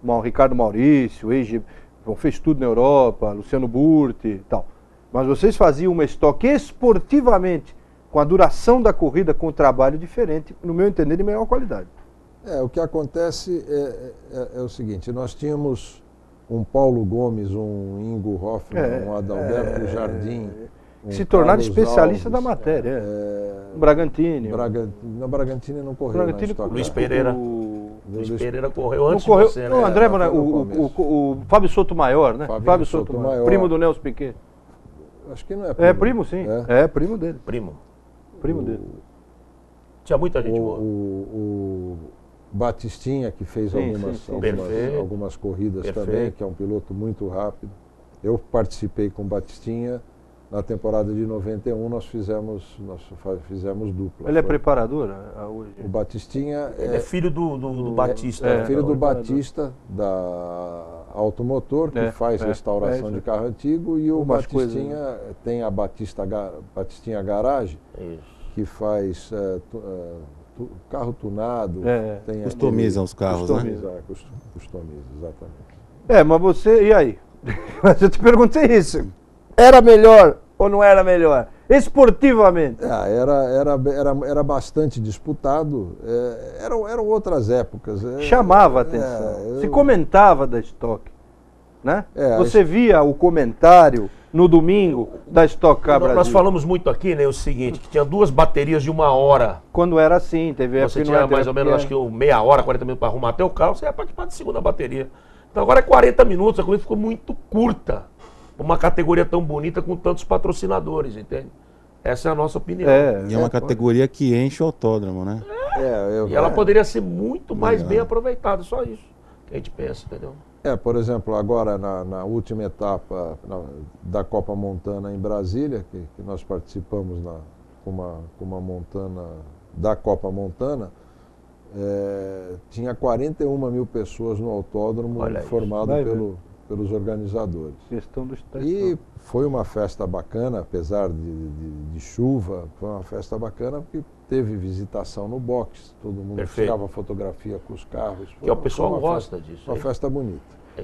o Ricardo Maurício, fez tudo na Europa, Luciano Burti e tal. Mas vocês faziam uma estoque esportivamente, com a duração da corrida, com o trabalho diferente, no meu entender, de melhor qualidade. O que acontece é o seguinte, nós tínhamos um Paulo Gomes, um Ingo Hoffmann, um Adalberto Jardim, se tornar especialista da matéria. O Bragantini. No Bragantini não correu na Stock Car. Luiz Pereira. Luiz Pereira correu antes de você, né? O André, o Fábio Sotomayor, né? Fábio Sotomayor, primo do Nelson Piquet. Acho que não é primo. É primo, sim. É primo dele. Primo dele. Tinha muita gente boa. O Batistinha, que fez algumas corridas também, que é um piloto muito rápido. Eu participei com o Batistinha. Na temporada de 91 nós fizemos dupla. Ele é preparador hoje? O Batistinha ele é filho do Batista. É filho do Batista, da Automotor, que faz restauração de carro antigo, e o Batistinha tem a Batistinha Garage, que faz carro tunado. Customiza os carros, né? Customiza, exatamente. Mas você, e aí? Mas eu te perguntei isso. Era melhor ou não era melhor? Esportivamente. Era bastante disputado. Eram outras épocas. Chamava a atenção. Se comentava da Stock, né? Você via o comentário no domingo da Stock Car Brasil. Nós falamos muito aqui, né, o seguinte, que tinha 2 baterias de 1 hora. Quando era assim, teve época que tinha mais ou menos, acho que meia hora, 40 minutos para arrumar até o carro, você ia participar de segunda bateria. Então agora é 40 minutos, a corrida ficou muito curta. Uma categoria tão bonita com tantos patrocinadores, entende? Essa é a nossa opinião. E é uma categoria que enche o autódromo, né? E ela poderia ser muito mais bem aproveitada, só isso que a gente pensa, entendeu? Por exemplo, agora na última etapa da Copa Montana em Brasília, que nós participamos com uma Montana da Copa Montana, tinha 41 mil pessoas no autódromo, formado pelos organizadores. E foi uma festa bacana, apesar de chuva, foi uma festa bacana porque teve visitação no box, todo mundo tirava fotografia com os carros. O pessoal gosta disso. Uma festa bonita.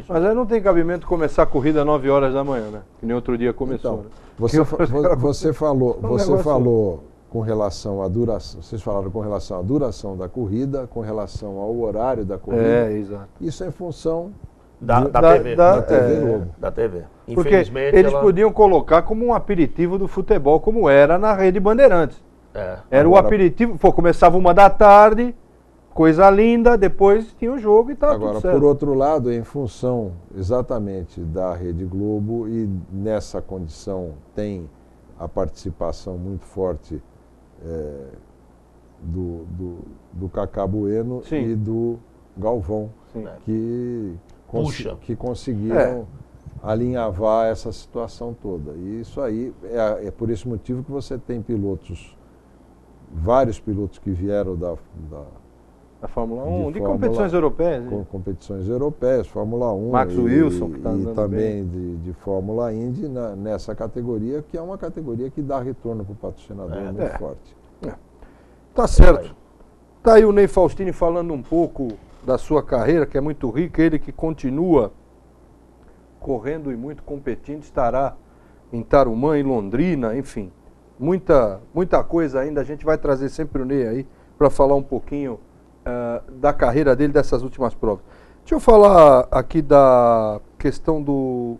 Mas aí não tem cabimento começar a corrida às 9 horas da manhã, né? Que nem outro dia começou. Então, você falou com relação à duração, vocês falaram com relação à duração da corrida, com relação ao horário da corrida. Exato. Isso é em função da TV. Da TV Globo. Da TV. Porque eles podiam colocar como um aperitivo do futebol, como era na Rede Bandeirantes. Era o aperitivo, começava 1 da tarde, coisa linda, depois tinha o jogo e estava tudo certo. Agora, por outro lado, em função exatamente da Rede Globo, e nessa condição tem a participação muito forte do Cacá Bueno e do Galvão, que conseguiram alinhavar essa situação toda. E isso aí, é por esse motivo que você tem vários pilotos que vieram da Fórmula 1, de competições europeias. Com competições europeias, Fórmula 1. Max Wilson, que está andando também de Fórmula Indy nessa categoria, que é uma categoria que dá retorno para o patrocinador muito forte. Tá certo. Tá aí o Ney Faustini falando um pouco da sua carreira, que é muito rica, ele que continua correndo e muito competindo, estará em Tarumã, em Londrina, enfim, muita coisa ainda. A gente vai trazer sempre o Ney aí para falar um pouquinho da carreira dele, dessas últimas provas. Deixa eu falar aqui da questão do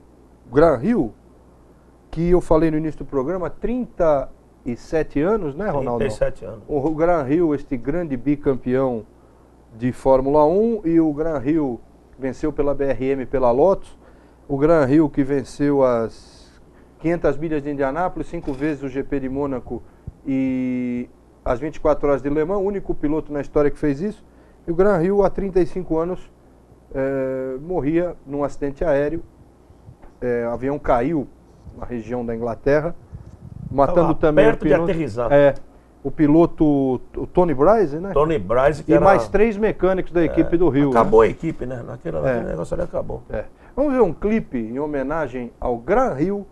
Gran Rio, que eu falei no início do programa, 37 anos, né, Ronaldo? 37 anos. O Gran Rio, este grande bicampeão de Fórmula 1, e o Gran Rio venceu pela BRM e pela Lotus, o Gran Rio que venceu as 500 milhas de Indianápolis, 5 vezes o GP de Mônaco e as 24 horas de Le Mans, o único piloto na história que fez isso. E o Gran Rio, há 35 anos, morria num acidente aéreo. O avião caiu na região da Inglaterra, matando também perto de aterrissar. O piloto, o Tony Bryce, né? Tony Bryce, que e mais 3 mecânicos da equipe do Rio. Acabou, né? A equipe, né? Naquele negócio ali acabou. Vamos ver um clipe em homenagem ao Gran Rio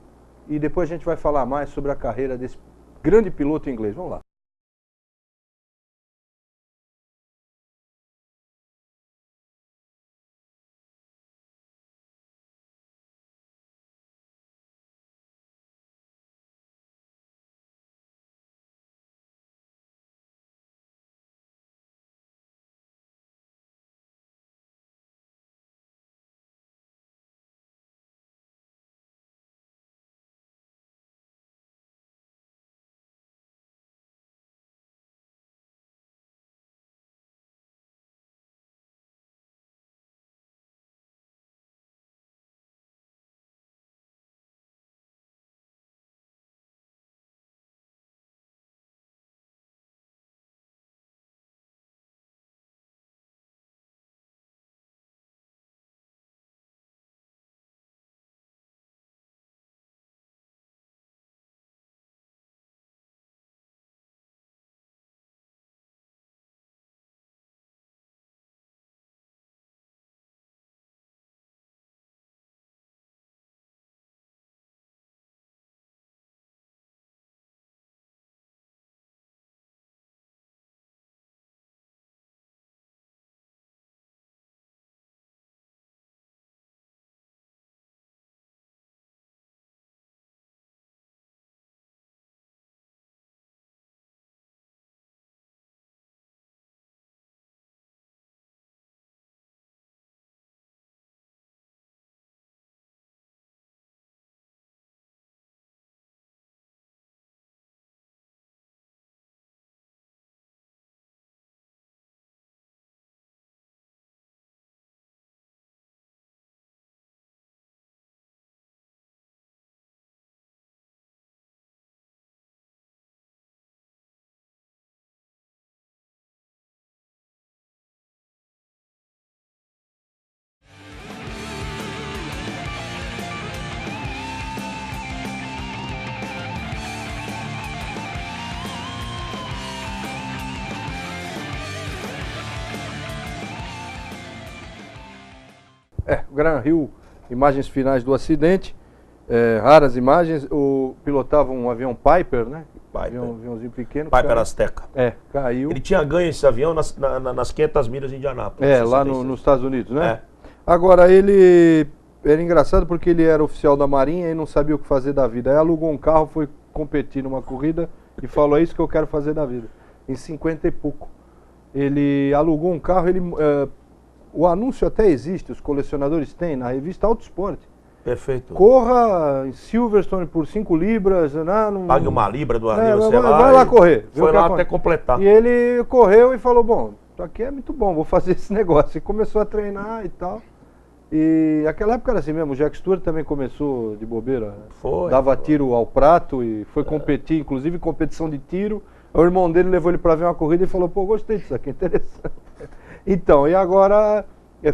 e depois a gente vai falar mais sobre a carreira desse grande piloto inglês. Vamos lá. O Graham Hill, imagens finais do acidente, raras imagens, pilotava um avião Piper, né? Piper. Um aviãozinho pequeno. Piper Azteca. Caiu. Ele tinha ganho esse avião nas 500 milhas de Indianápolis. Lá nos Estados Unidos, né? Agora, ele era engraçado porque ele era oficial da Marinha e não sabia o que fazer da vida. Aí alugou um carro, foi competir numa corrida e falou, é isso que eu quero fazer da vida. Em 50 e pouco. Ele alugou um carro, o anúncio até existe, os colecionadores têm, na revista Autosport. Perfeito. Corra em Silverstone por 5 libras. Pague 1 libra do avião, vai lá correr. Foi lá até completar. E ele correu e falou, bom, isso aqui é muito bom, vou fazer esse negócio. E começou a treinar e tal. E aquela época era assim mesmo, o Jack Stewart também começou de bobeira. Dava tiro ao prato e foi competir, inclusive competição de tiro. O irmão dele levou ele para ver uma corrida e falou, pô, gostei disso aqui, interessante. Então, e agora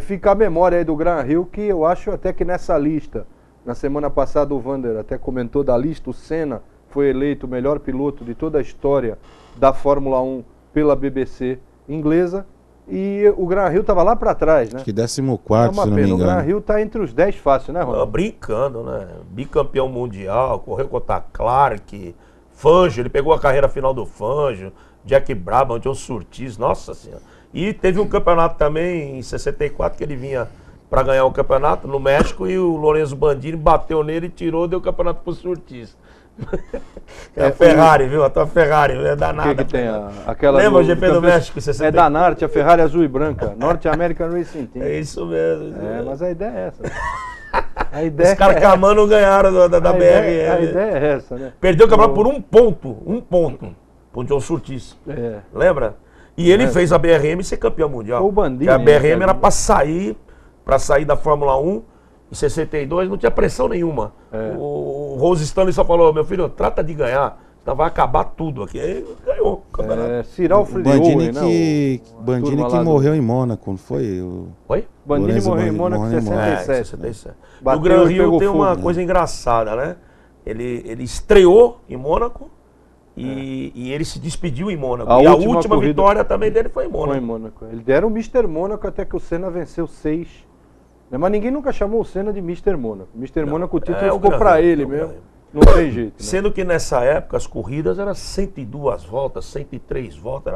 fica a memória aí do Graham Hill, que eu acho até que nessa lista, na semana passada o Vander até comentou da lista, o Senna foi eleito o melhor piloto de toda a história da Fórmula 1 pela BBC inglesa, e o Graham Hill estava lá para trás, né? Acho que 14º, se não me engano. O Graham Hill está entre os 10 fácil, né, Ronaldo? Brincando, né? Bicampeão mundial, correu contra Clark, Fangio, ele pegou a carreira final do Fangio, Jack Brabham, John Surtees, nossa senhora. E teve um campeonato também em 64 que ele vinha para ganhar o campeonato no México e o Lorenzo Bandini bateu nele e tirou, deu o campeonato pro Surtees. A Ferrari, viu? A tua Ferrari, é danada. Que tem aquela lembra o GP do México em 64? É da NART, a Ferrari azul e branca, North American Racing Team. É isso mesmo. Mas a ideia é essa. Os caras Camano ganharam da BR. A ideia é essa, né? Perdeu o campeonato por um ponto pro John Surtees. Lembra? E ele fez a BRM ser campeão mundial. O Bandini. Porque a BRM era para sair da Fórmula 1 em 62, não tinha pressão nenhuma. O Rose Stanley só falou, meu filho, trata de ganhar, senão vai acabar tudo aqui. Aí ganhou o campeonato. Cyril Freire, Bandini que morreu em Mônaco, não foi? Oi? Bandini morreu em Mônaco em 67. O Graham Hill tem uma coisa engraçada, né? Ele estreou em Mônaco e ele se despediu em Mônaco. E a última vitória também dele foi em Mônaco. Ele era o Mr. Mônaco até que o Senna venceu 6. Mas ninguém nunca chamou o Senna de Mr. Mônaco. Mr. Mônaco, o título ficou para ele mesmo. Não tem jeito. Né? Sendo que nessa época as corridas eram 102 voltas, 103 voltas.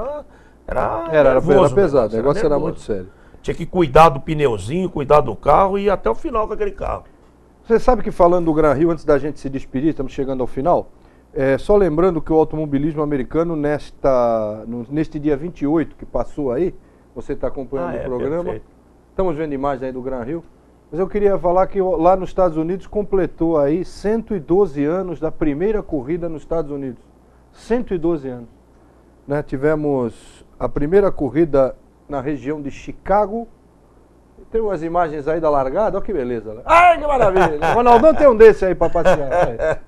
Era pesado, o negócio era muito sério. Tinha que cuidar do pneuzinho, cuidar do carro e ir até o final com aquele carro. Você sabe que falando do Graham Hill, antes da gente se despedir, estamos chegando ao final, só lembrando que o automobilismo americano neste dia 28 que passou aí, você está acompanhando o programa, perfeito. Estamos vendo imagens aí do Graham Hill, mas eu queria falar que lá nos Estados Unidos completou aí 112 anos da primeira corrida nos Estados Unidos. 112 anos. Né? Tivemos a primeira corrida na região de Chicago. Tem umas imagens aí da largada, olha que beleza. Ai, que maravilha. Ronaldão tem um desse aí para passear.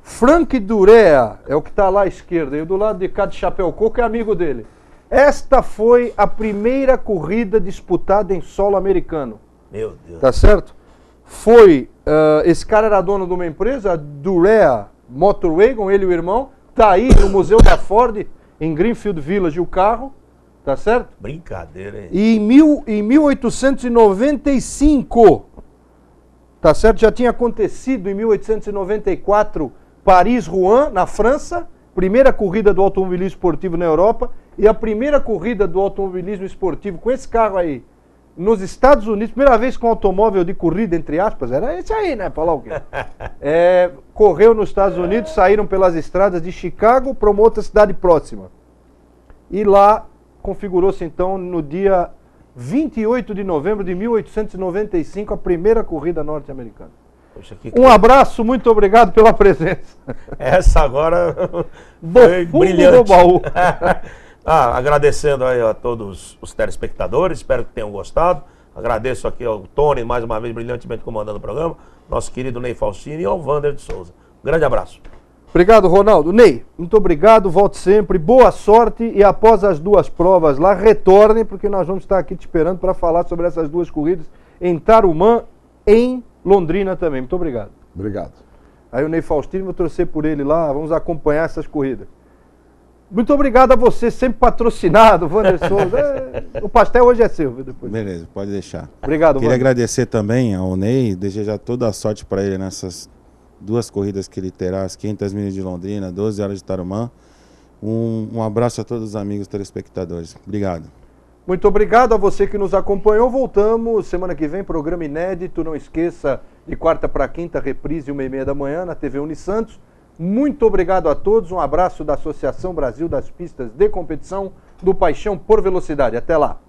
Frank Durea é o que está lá à esquerda, e o do lado de cá de chapéu coco é amigo dele. Esta foi a primeira corrida disputada em solo americano. Meu Deus. Tá certo? Esse cara era dono de uma empresa, a Durea Motor Wagon, ele e o irmão. Tá aí no Museu da Ford, em Greenfield Village, o carro. Tá certo? Brincadeira, hein? E em 1895, tá certo? Já tinha acontecido em 1894, Paris-Rouen, na França. Primeira corrida do automobilismo esportivo na Europa. E a primeira corrida do automobilismo esportivo com esse carro aí, nos Estados Unidos, primeira vez com automóvel de corrida, entre aspas, era esse aí, né? Falar o quê? Correu nos Estados Unidos, saíram pelas estradas de Chicago para uma outra cidade próxima. E lá configurou-se então no dia 28 de novembro de 1895 a primeira corrida norte-americana. Um abraço, muito obrigado pela presença. Essa agora foi brilhante. Do baú. Agradecendo aí a todos os telespectadores, espero que tenham gostado. Agradeço aqui ao Tony, mais uma vez, brilhantemente comandando o programa, nosso querido Ney Faustini e ao Vander de Souza. Um grande abraço. Obrigado, Ronaldo. Ney, muito obrigado, volte sempre, boa sorte e após as 2 provas lá, retorne, porque nós vamos estar aqui te esperando para falar sobre essas 2 corridas em Tarumã, em Londrina também. Muito obrigado. Obrigado. Aí o Ney Faustini, vou torcer por ele lá, vamos acompanhar essas corridas. Muito obrigado a você, sempre patrocinado, Wander Souza. O pastel hoje é seu, viu, depois. Beleza, pode deixar. Obrigado, Queria Wander. agradecer também ao Ney, desejar toda a sorte para ele nessas 2 corridas que ele terá, as 500 milhas de Londrina, 12 horas de Tarumã. Um abraço a todos os amigos telespectadores. Obrigado. Muito obrigado a você que nos acompanhou. Voltamos semana que vem, programa inédito. Não esqueça, de quarta para quinta, reprise 1h30 da manhã na TV Unisantos. Muito obrigado a todos. Um abraço da Associação Brasil das Pistas de Competição do Paixão por Velocidade. Até lá.